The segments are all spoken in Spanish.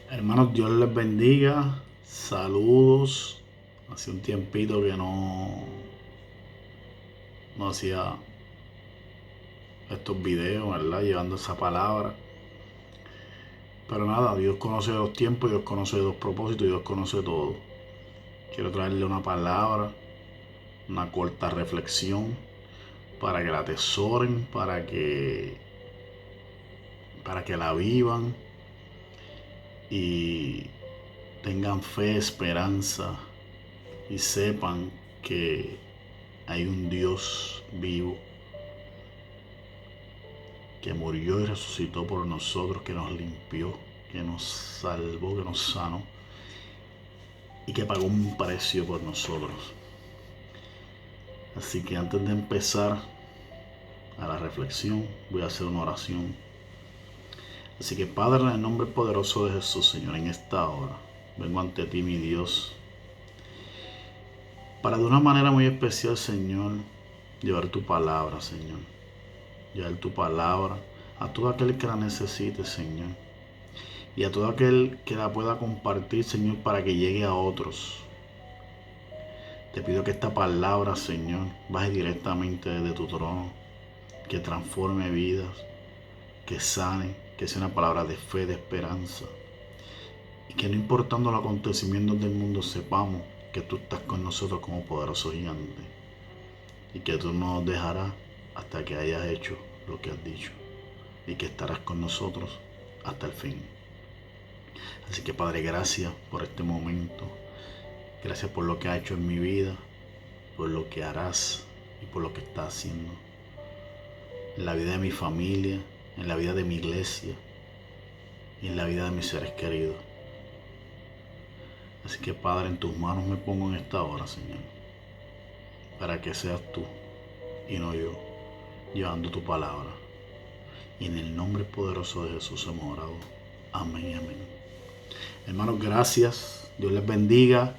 Hermanos, Dios les bendiga. Saludos. Hace un tiempito que no hacía estos videos, ¿verdad? Llevando esa palabra. Pero nada, Dios conoce los tiempos, Dios conoce los propósitos, Dios conoce todo. Quiero traerle una palabra, una corta reflexión para que la atesoren, para que la vivan y tengan fe, esperanza y sepan que hay un Dios vivo que murió y resucitó por nosotros, que nos limpió, que nos salvó, que nos sanó y que pagó un precio por nosotros. Así que antes de empezar a la reflexión, voy a hacer una oración. Así que Padre, en el nombre poderoso de Jesús, Señor, en esta hora, vengo ante ti, mi Dios, para de una manera muy especial, Señor, llevar tu palabra, Señor. Llevar tu palabra a todo aquel que la necesite, Señor. Y a todo aquel que la pueda compartir, Señor, para que llegue a otros. Te pido que esta palabra, Señor, baje directamente desde tu trono, que transforme vidas, que sane, que sea una palabra de fe, de esperanza. Y que no importando los acontecimientos del mundo, sepamos que tú estás con nosotros como poderoso gigante. Y que tú no nos dejarás hasta que hayas hecho lo que has dicho. Y que estarás con nosotros hasta el fin. Así que Padre, gracias por este momento. Gracias por lo que has hecho en mi vida, por lo que harás y por lo que estás haciendo en la vida de mi familia, en la vida de mi iglesia y en la vida de mis seres queridos. Así que Padre, en tus manos me pongo en esta hora, Señor, para que seas tú y no yo, llevando tu palabra. Y en el nombre poderoso de Jesús hemos orado. Amén y amén. Hermanos, gracias. Dios les bendiga.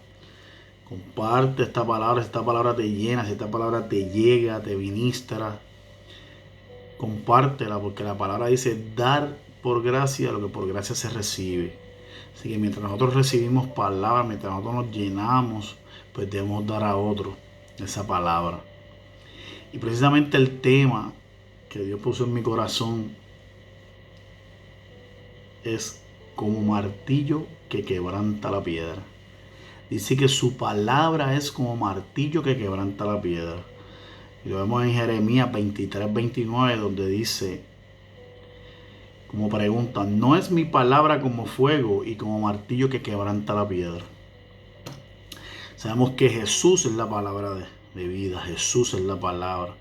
Comparte esta palabra, si esta palabra te llena, si esta palabra te llega, te ministra. Compártela, porque la palabra dice dar por gracia lo que por gracia se recibe. Así que mientras nosotros recibimos palabra, mientras nosotros nos llenamos, pues debemos dar a otro esa palabra. Y precisamente el tema que Dios puso en mi corazón es como martillo que quebranta la piedra. Dice que su palabra es como martillo que quebranta la piedra. Y lo vemos en Jeremías 23-29, donde dice, como pregunta, ¿no es mi palabra como fuego y como martillo que quebranta la piedra? Sabemos que Jesús es la palabra de vida, Jesús es la palabra.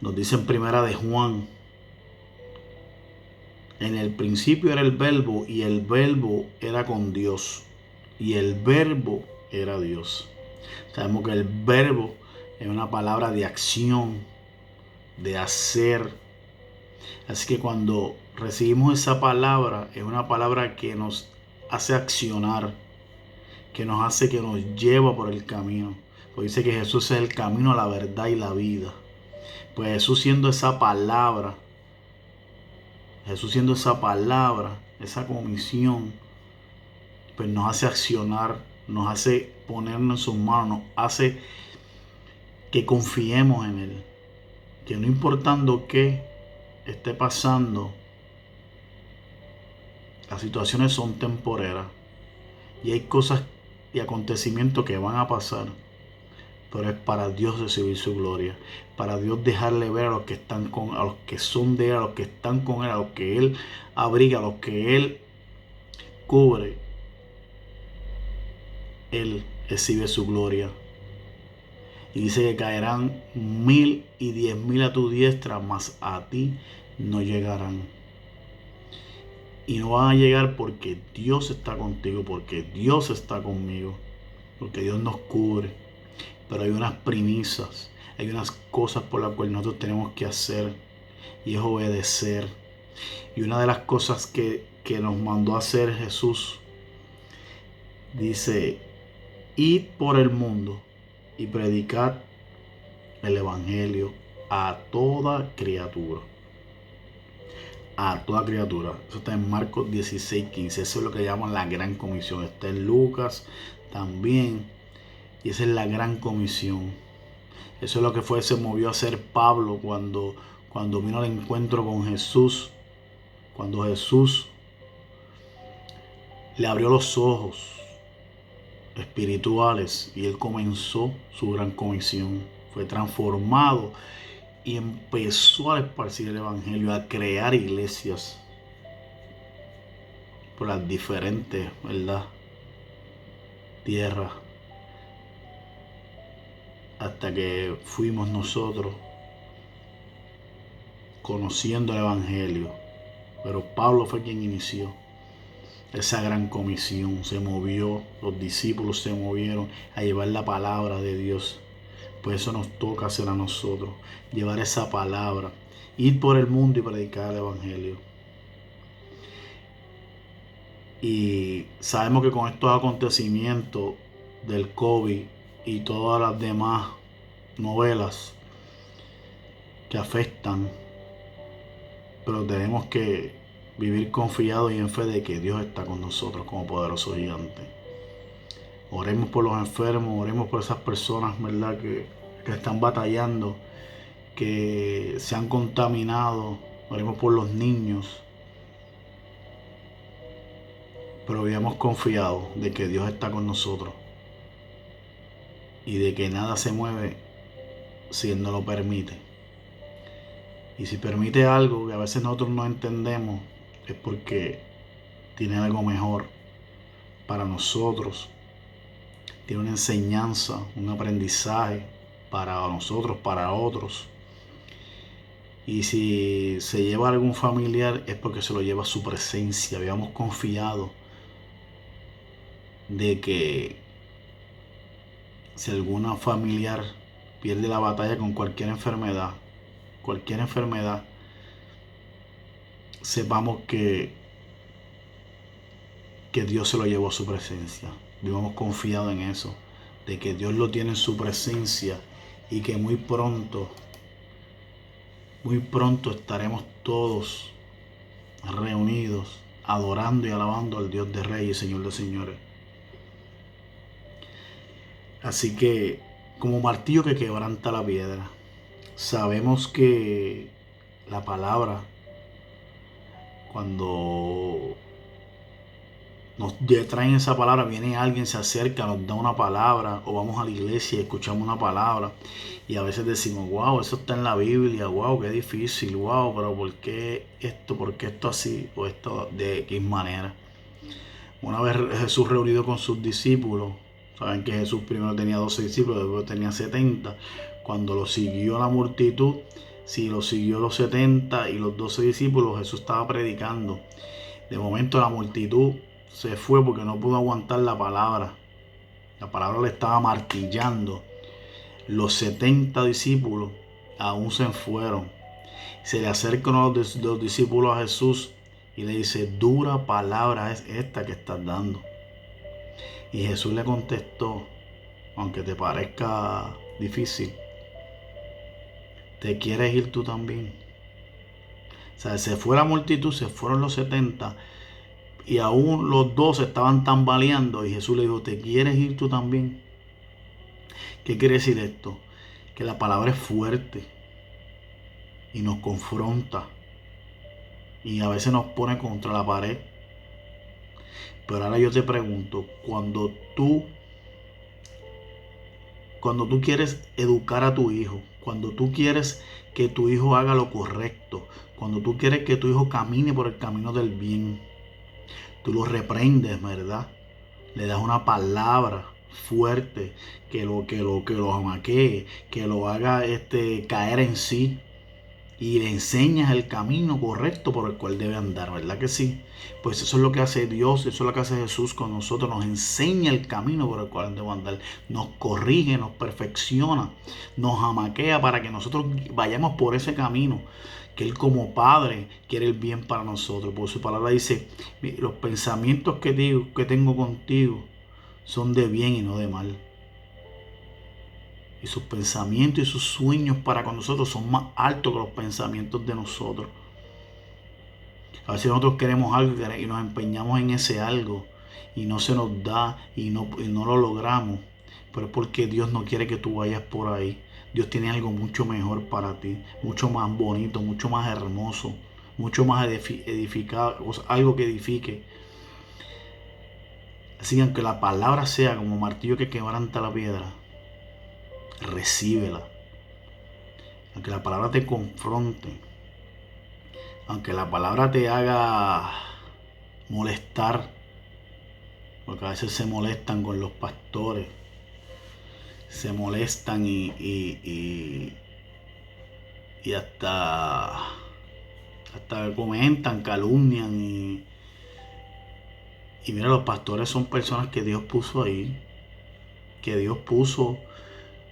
Nos dice en primera de Juan, en el principio era el verbo y el verbo era con Dios y el verbo era Dios. Sabemos que el verbo es una palabra de acción, de hacer. Así que cuando recibimos esa palabra, es una palabra que nos hace accionar, que nos hace, que nos lleva por el camino. Porque dice que Jesús es el camino, la verdad y la vida. Pues Jesús siendo esa palabra, esa comisión, pues nos hace accionar, nos hace ponernos en sus manos, nos hace que confiemos en Él. Que no importando qué esté pasando, las situaciones son temporeras y hay cosas y acontecimientos que van a pasar, pero es para Dios recibir su gloria, para Dios dejarle ver a los que están a los que son de Él, a los que están con Él, a los que Él abriga, a los que Él cubre. Él recibe su gloria. Y dice que caerán 1000 y 10.000 a tu diestra, mas a ti no llegarán. Y no van a llegar porque Dios está contigo, porque Dios está conmigo, porque Dios nos cubre. Pero hay unas premisas, hay unas cosas por las cuales nosotros tenemos que hacer, y es obedecer. Y una de las cosas que nos mandó a hacer Jesús, dice, id por el mundo y predicad el evangelio a toda criatura. a toda criatura. Eso está en Marcos 16:15. Eso es lo que llaman la gran comisión. Está en Lucas también. Y esa es la gran comisión. Eso es lo que se movió a hacer Pablo cuando vino al encuentro con Jesús. Cuando Jesús le abrió los ojos espirituales y él comenzó su gran comisión. Fue transformado y empezó a esparcir el evangelio, a crear iglesias por las diferentes, ¿verdad?, tierras, hasta que fuimos nosotros conociendo el evangelio. Pero Pablo fue quien inició esa gran comisión. Se movió, los discípulos se movieron a llevar la palabra de Dios. Pues eso nos toca hacer a nosotros, llevar esa palabra, ir por el mundo y predicar el evangelio. Y sabemos que con estos acontecimientos del COVID y todas las demás novelas que afectan, pero tenemos que vivir confiados y en fe de que Dios está con nosotros como poderoso gigante. Oremos por los enfermos, oremos por esas personas, ¿verdad?, que están batallando, que se han contaminado. Oremos por los niños. Pero habíamos confiado de que Dios está con nosotros y de que nada se mueve si Él no lo permite. Y si permite algo que a veces nosotros no entendemos, es porque tiene algo mejor para nosotros. Tiene una enseñanza, un aprendizaje para nosotros, para otros. Y si se lleva a algún familiar es porque se lo lleva a su presencia. Habíamos confiado de que si alguna familiar pierde la batalla con cualquier enfermedad, sepamos que Dios se lo llevó a su presencia. Vivamos confiado en eso, de que Dios lo tiene en su presencia y que muy pronto estaremos todos reunidos, adorando y alabando al Dios de Reyes y Señor de Señores. Así que, como martillo que quebranta la piedra, sabemos que la palabra, cuando nos traen esa palabra, viene alguien, se acerca, nos da una palabra, o vamos a la iglesia y escuchamos una palabra, y a veces decimos, wow, eso está en la Biblia, wow, qué difícil, wow, pero ¿por qué esto así, o esto de qué manera? Una vez Jesús reunido con sus discípulos, saben que Jesús primero tenía 12 discípulos, después tenía 70. Cuando lo siguió la multitud, si lo siguió los 70 y los 12 discípulos, Jesús estaba predicando. De momento la multitud se fue porque no pudo aguantar la palabra. La palabra le estaba martillando. Los 70 discípulos aún se fueron. Se le acercan los discípulos a Jesús y le dice, dura palabra es esta que estás dando. Y Jesús le contestó, aunque te parezca difícil, ¿te quieres ir tú también? O sea, se fue la multitud, se fueron los 70 y aún los 12 estaban tambaleando y Jesús le dijo, ¿te quieres ir tú también? ¿Qué quiere decir esto? Que la palabra es fuerte y nos confronta y a veces nos pone contra la pared. Pero ahora yo te pregunto, cuando tú quieres educar a tu hijo, cuando tú quieres que tu hijo haga lo correcto, cuando tú quieres que tu hijo camine por el camino del bien, tú lo reprendes, ¿verdad? Le das una palabra fuerte que lo amaquee, que lo haga caer en sí, y le enseñas el camino correcto por el cual debe andar, ¿verdad que sí? Pues eso es lo que hace Dios, eso es lo que hace Jesús con nosotros, nos enseña el camino por el cual debemos andar, nos corrige, nos perfecciona, nos amaquea para que nosotros vayamos por ese camino, que Él como Padre quiere el bien para nosotros. Por su palabra dice, los pensamientos que tengo contigo son de bien y no de mal. Y sus pensamientos y sus sueños para con nosotros son más altos que los pensamientos de nosotros. A veces nosotros queremos algo y nos empeñamos en ese algo y no se nos da y no lo logramos. Pero es porque Dios no quiere que tú vayas por ahí. Dios tiene algo mucho mejor para ti, mucho más bonito, mucho más hermoso, mucho más edificado, algo que edifique. Así que aunque la palabra sea como martillo que quebranta la piedra, recíbela. Aunque la palabra te confronte, aunque la palabra te haga molestar, porque a veces se molestan con los pastores, se molestan y hasta comentan, calumnian y mira, los pastores son personas que Dios puso ahí, que Dios puso,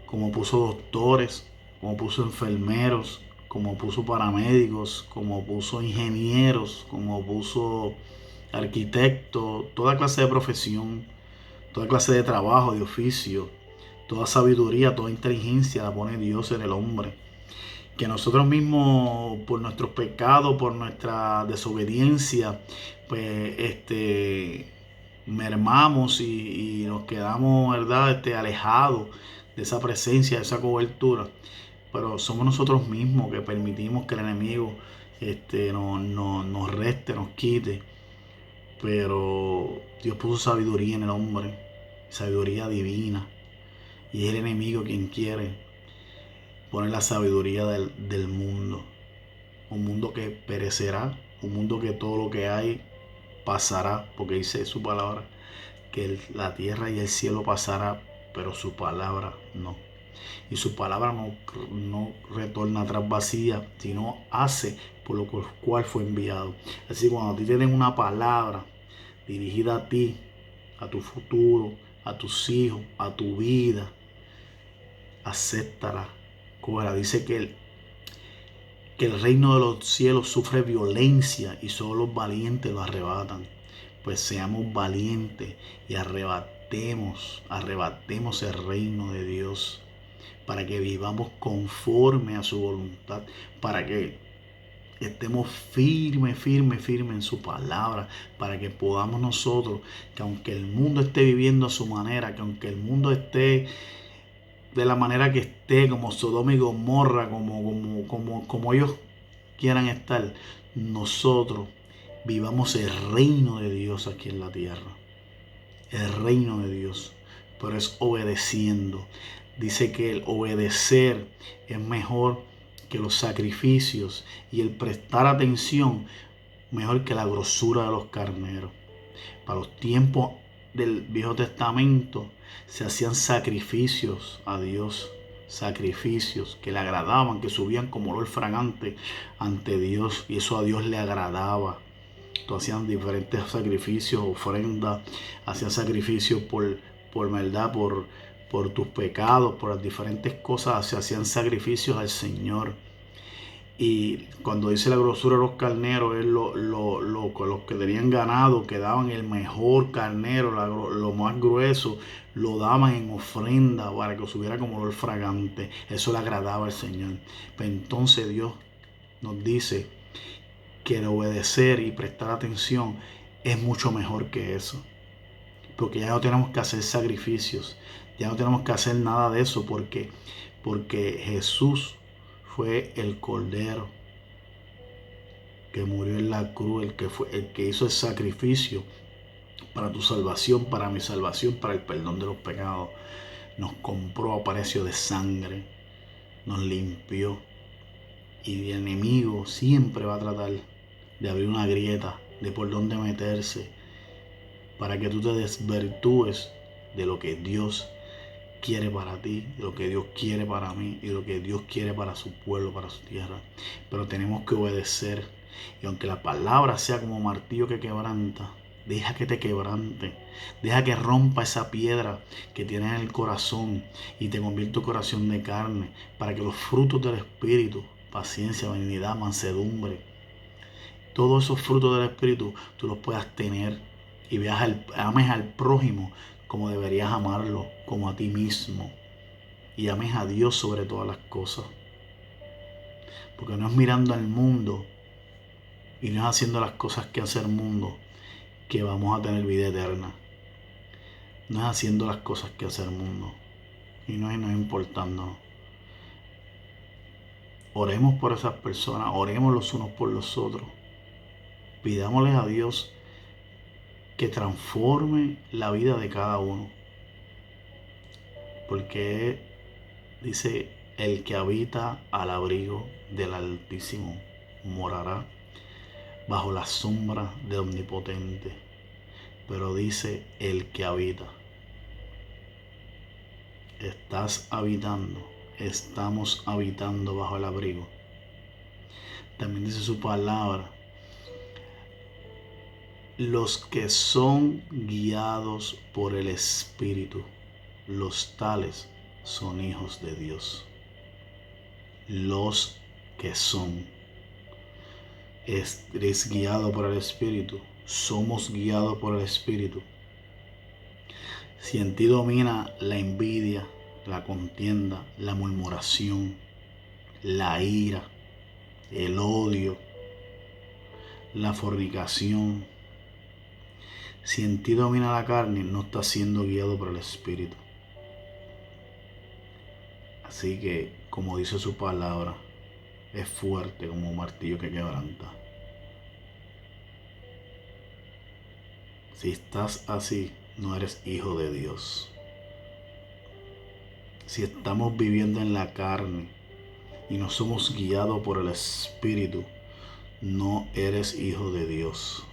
como puso doctores, como puso enfermeros, como puso paramédicos, como puso ingenieros, como puso arquitectos, toda clase de profesión, toda clase de trabajo, de oficio, toda sabiduría, toda inteligencia la pone Dios en el hombre. Que nosotros mismos, por nuestros pecados, por nuestra desobediencia, pues mermamos y nos quedamos, ¿verdad?, alejados de esa presencia, de esa cobertura. Pero somos nosotros mismos que permitimos que el enemigo nos reste, nos quite. Pero Dios puso sabiduría en el hombre, sabiduría divina. Y es el enemigo quien quiere poner la sabiduría del mundo. Un mundo que perecerá, un mundo que todo lo que hay pasará, porque dice su palabra que la tierra y el cielo pasará, pero su palabra no. Y su palabra no retorna atrás vacía, sino hace por lo cual fue enviado. Así que cuando a ti te den una palabra dirigida a ti, a tu futuro, a tus hijos, a tu vida, acéptala, cógela. Dice que el reino de los cielos sufre violencia y solo los valientes lo arrebatan. Pues seamos valientes y arrebatemos el reino de Dios para que vivamos conforme a su voluntad, para que estemos firmes en su palabra, para que podamos nosotros, que aunque el mundo esté viviendo a su manera, que aunque el mundo esté de la manera que esté, como Sodoma y Gomorra, como ellos quieran estar, nosotros vivamos el reino de Dios aquí en la tierra. El reino de Dios, pero es obedeciendo. Dice que el obedecer es mejor que los sacrificios y el prestar atención mejor que la grosura de los carneros. Para los tiempos del Viejo Testamento se hacían sacrificios a Dios, sacrificios que le agradaban, que subían como olor fragante ante Dios, y eso a Dios le agradaba. Hacían diferentes sacrificios, ofrendas, hacían sacrificios por maldad, por tus pecados, por las diferentes cosas, se hacían sacrificios al Señor. Y cuando dice la grosura de los carneros, es los que tenían ganado, que daban el mejor carnero, lo más grueso, lo daban en ofrenda para que subiera como olor fragante. Eso le agradaba al Señor. Pero entonces Dios nos dice que el obedecer y prestar atención es mucho mejor que eso. Porque ya no tenemos que hacer sacrificios, ya no tenemos que hacer nada de eso, porque Jesús fue el Cordero que murió en la cruz, el que hizo el sacrificio para tu salvación, para mi salvación, para el perdón de los pecados. Nos compró a precio de sangre, nos limpió, y el enemigo siempre va a tratar de abrir una grieta, de por dónde meterse, para que tú te desvirtúes de lo que Dios quiere para ti, de lo que Dios quiere para mí y de lo que Dios quiere para su pueblo, para su tierra. Pero tenemos que obedecer, y aunque la palabra sea como martillo que quebranta, deja que te quebrante, deja que rompa esa piedra que tienes en el corazón y te convierta tu corazón de carne, para que los frutos del Espíritu, paciencia, benignidad, mansedumbre, todos esos frutos del Espíritu tú los puedas tener y ames al prójimo como deberías amarlo, como a ti mismo, y ames a Dios sobre todas las cosas. Porque no es mirando al mundo Y no es haciendo las cosas que hace el mundo que vamos a tener vida eterna. No es haciendo las cosas que hace el mundo. Y no es importando. Oremos por esas personas, oremos los unos por los otros. Pidámosles a Dios que transforme la vida de cada uno. Porque dice, el que habita al abrigo del Altísimo morará bajo la sombra del Omnipotente. Pero dice, el que habita. Estás habitando, estamos habitando bajo el abrigo. También dice su palabra, los que son guiados por el Espíritu, los tales son hijos de Dios. Los que son. Eres guiado por el Espíritu. Somos guiados por el Espíritu. Si en ti domina la envidia, la contienda, la murmuración, la ira, el odio, la fornicación, si en ti domina la carne, no estás siendo guiado por el Espíritu. Así que, como dice su palabra, es fuerte como un martillo que quebranta. Si estás así, no eres hijo de Dios. Si estamos viviendo en la carne y no somos guiados por el Espíritu, no eres hijo de Dios.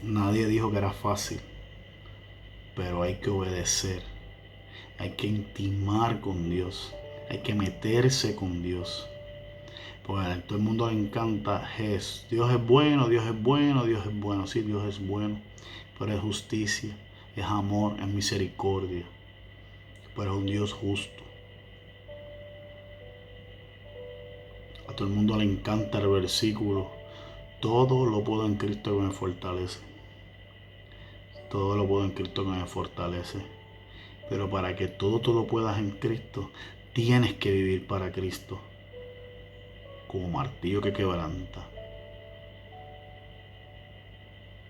Nadie dijo que era fácil, pero hay que obedecer. Hay que intimar con Dios. Hay que meterse con Dios. Porque a todo el mundo le encanta Dios es bueno, Dios es bueno, Dios es bueno. Sí, Dios es bueno, pero es justicia, es amor, es misericordia. Pero es un Dios justo. A todo el mundo le encanta el versículo, todo lo puedo en Cristo que me fortalece. Todo lo puedo en Cristo que me fortalece. Pero para que todo tú lo puedas en Cristo, tienes que vivir para Cristo. Como martillo que quebranta.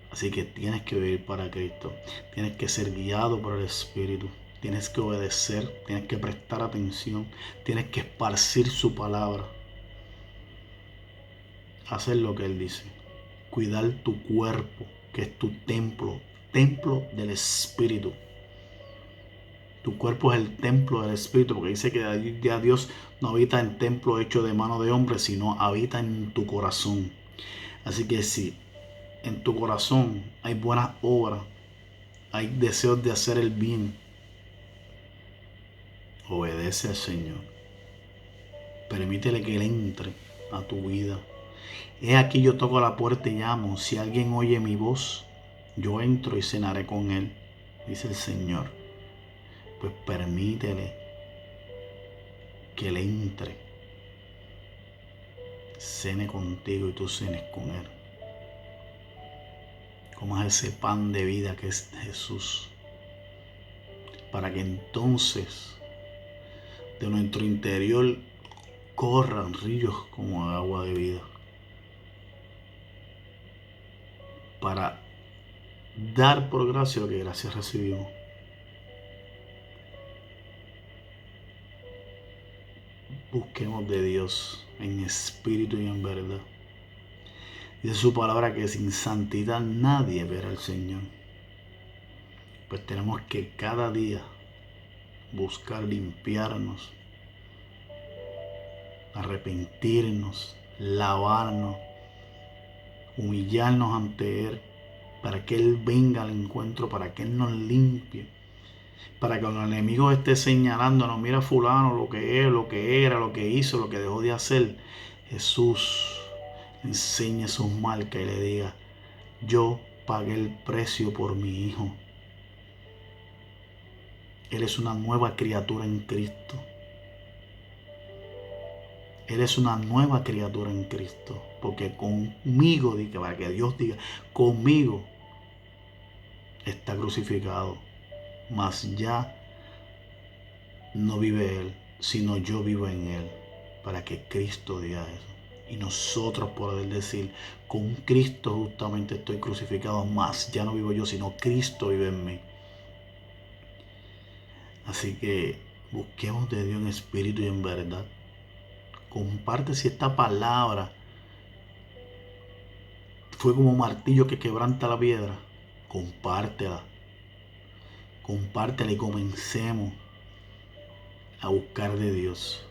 Así que tienes que vivir para Cristo. Tienes que ser guiado por el Espíritu. Tienes que obedecer. Tienes que prestar atención. Tienes que esparcir su palabra. Hacer lo que Él dice. Cuidar tu cuerpo, que es tu templo. Templo del Espíritu. Tu cuerpo es el templo del Espíritu, porque dice que ya Dios no habita en templo hecho de mano de hombre, sino habita en tu corazón. Así que si en tu corazón hay buenas obras, hay deseos de hacer el bien, obedece al Señor. Permítele que Él entre a tu vida. He aquí yo toco la puerta y llamo. Si alguien oye mi voz, yo entro y cenaré con él, dice el Señor. Pues permítele que Él entre, cene contigo y tú cenes con Él. Comas ese pan de vida que es Jesús, para que entonces de nuestro interior corran ríos como agua de vida, para dar por gracia lo que gracias recibimos. Busquemos de Dios en espíritu y en verdad. Dice su palabra que sin santidad nadie verá al Señor. Pues tenemos que cada día buscar limpiarnos, arrepentirnos, lavarnos, humillarnos ante Él, para que Él venga al encuentro, para que Él nos limpie, para que cuando el enemigo esté señalándonos, mira fulano lo que es, lo que era, lo que hizo, lo que dejó de hacer, Jesús enseñe sus marcas y le diga, yo pagué el precio por mi hijo. Eres una nueva criatura en Cristo. Eres una nueva criatura en Cristo. Porque conmigo, para que Dios diga, conmigo está crucificado. Mas ya no vive Él, sino yo vivo en Él. Para que Cristo diga eso. y nosotros poder decir, con Cristo justamente estoy crucificado, más ya no vivo yo, sino Cristo vive en mí. Así que busquemos de Dios en espíritu y en verdad. Comparte si esta palabra fue como un martillo que quebranta la piedra. Compártela. Compártela y comencemos a buscar de Dios.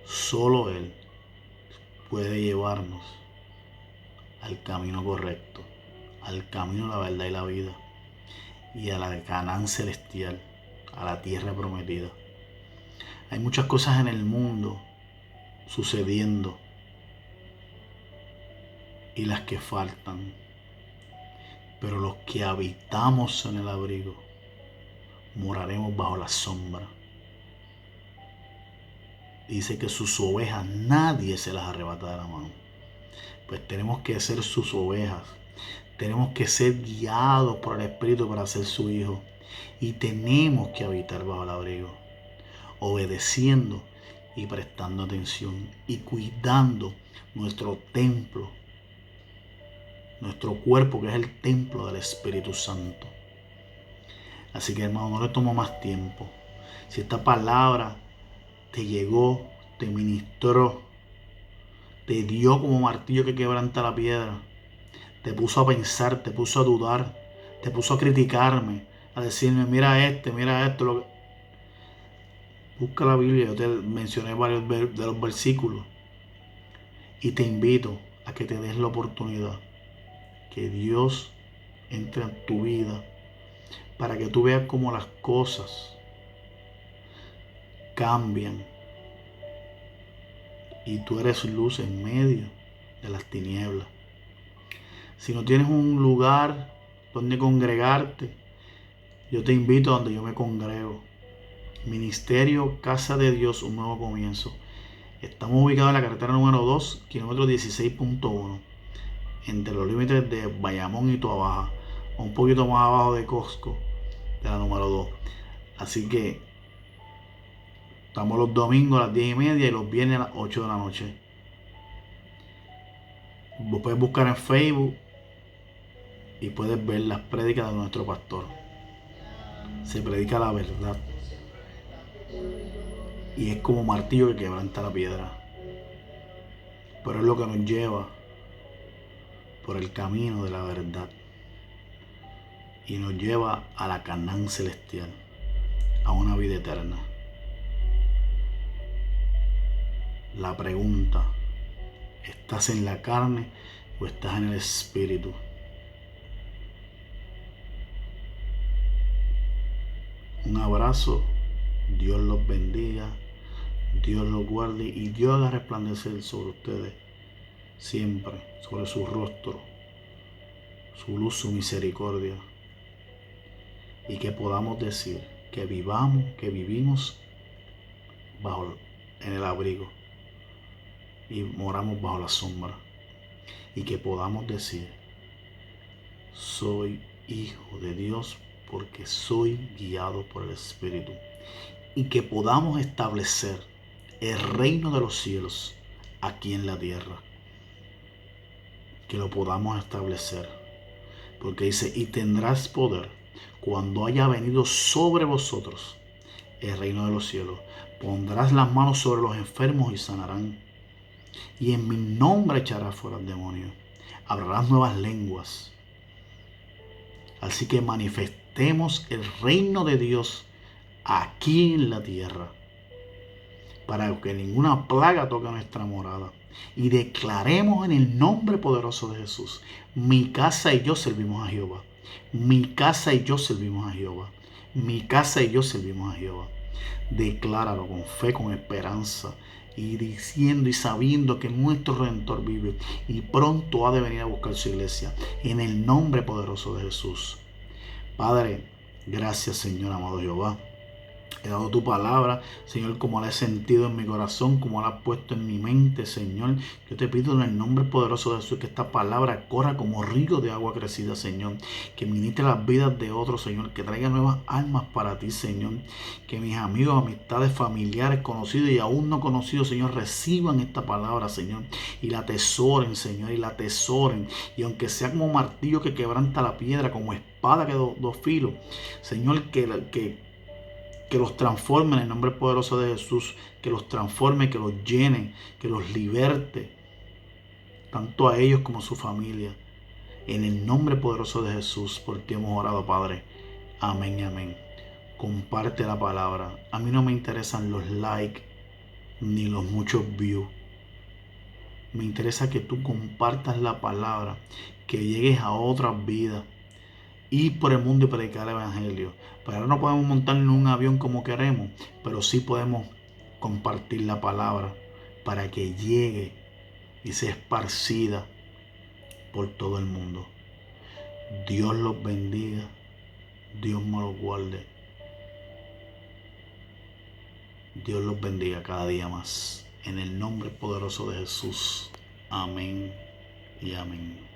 Solo Él puede llevarnos al camino correcto, al camino de la verdad y la vida, y a la Canaán celestial, a la tierra prometida. Hay muchas cosas en el mundo sucediendo y las que faltan, pero los que habitamos en el abrigo moraremos bajo la sombra. Dice que sus ovejas nadie se las arrebata de la mano. Pues tenemos que ser sus ovejas. Tenemos que ser guiados por el Espíritu para ser su hijo. Y tenemos que habitar bajo el abrigo, obedeciendo y prestando atención y cuidando nuestro templo, nuestro cuerpo, que es el templo del Espíritu Santo. Así que, hermano, no le tomo más tiempo. Si esta palabra te llegó, te ministró, te dio como martillo que quebranta la piedra, te puso a pensar, te puso a dudar, te puso a criticarme, a decirme, mira esto. Busca la Biblia, yo te mencioné varios de los versículos y te invito a que te des la oportunidad, que Dios entre en tu vida para que tú veas cómo las cosas cambian y tú eres luz en medio de las tinieblas. Si no tienes un lugar donde congregarte, yo te invito a donde yo me congrego. Ministerio Casa de Dios, un nuevo comienzo. Estamos ubicados en la carretera número 2, kilómetro 16.1, entre los límites de Bayamón y Toabaja, un poquito más abajo de Costco, de la número 2. Así que estamos los domingos a las 10:30 y los viernes a las 8 de la noche. Vos puedes buscar en Facebook y puedes ver las prédicas de nuestro pastor. Se predica la verdad y es como martillo que quebranta la piedra, pero es lo que nos lleva por el camino de la verdad y nos lleva a la Canaán celestial, a una vida eterna. La pregunta, ¿estás en la carne o estás en el espíritu? Un abrazo, Dios los bendiga, Dios los guarde y Dios haga resplandecer sobre ustedes siempre, sobre su rostro, su luz, su misericordia, y que podamos decir que vivimos en el abrigo y moramos bajo la sombra, y que podamos decir, soy hijo de Dios porque soy guiado por el Espíritu, y que podamos establecer el reino de los cielos aquí en la tierra, que lo podamos establecer, porque dice, y tendrás poder cuando haya venido sobre vosotros el reino de los cielos, pondrás las manos sobre los enfermos y sanarán, y en mi nombre echarás fuera el demonio, hablarás nuevas lenguas. Así que manifestemos el reino de Dios aquí en la tierra, para que ninguna plaga toque nuestra morada. Y declaremos en el nombre poderoso de Jesús, mi casa y yo servimos a Jehová. Mi casa y yo servimos a Jehová. Mi casa y yo servimos a Jehová. Decláralo con fe, con esperanza, y diciendo y sabiendo que nuestro Redentor vive y pronto ha de venir a buscar su iglesia, en el nombre poderoso de Jesús. Padre, gracias Señor amado Jehová, He dado tu palabra, Señor, como la he sentido en mi corazón, como la has puesto en mi mente, Señor. Yo te pido en el nombre poderoso de Jesús que esta palabra corra como río de agua crecida, Señor. Que ministre las vidas de otros, Señor. Que traiga nuevas almas para ti, Señor. Que mis amigos, amistades, familiares, conocidos y aún no conocidos, Señor, reciban esta palabra, Señor. Y la atesoren, Señor, y la atesoren. Y aunque sea como martillo que quebranta la piedra, como espada que dos filos, Señor, que los transforme en el nombre poderoso de Jesús, que los transforme, que los llene, que los liberte, tanto a ellos como a su familia. En el nombre poderoso de Jesús, por ti hemos orado, Padre. Amén y amén. Comparte la palabra. A mí no me interesan los likes ni los muchos views. Me interesa que tú compartas la palabra, que llegues a otras vidas, ir por el mundo y predicar el evangelio. Pero ahora no podemos montar en un avión como queremos, pero sí podemos compartir la palabra para que llegue y sea esparcida por todo el mundo. Dios los bendiga, Dios me los guarde, Dios los bendiga cada día más. En el nombre poderoso de Jesús. Amén y amén.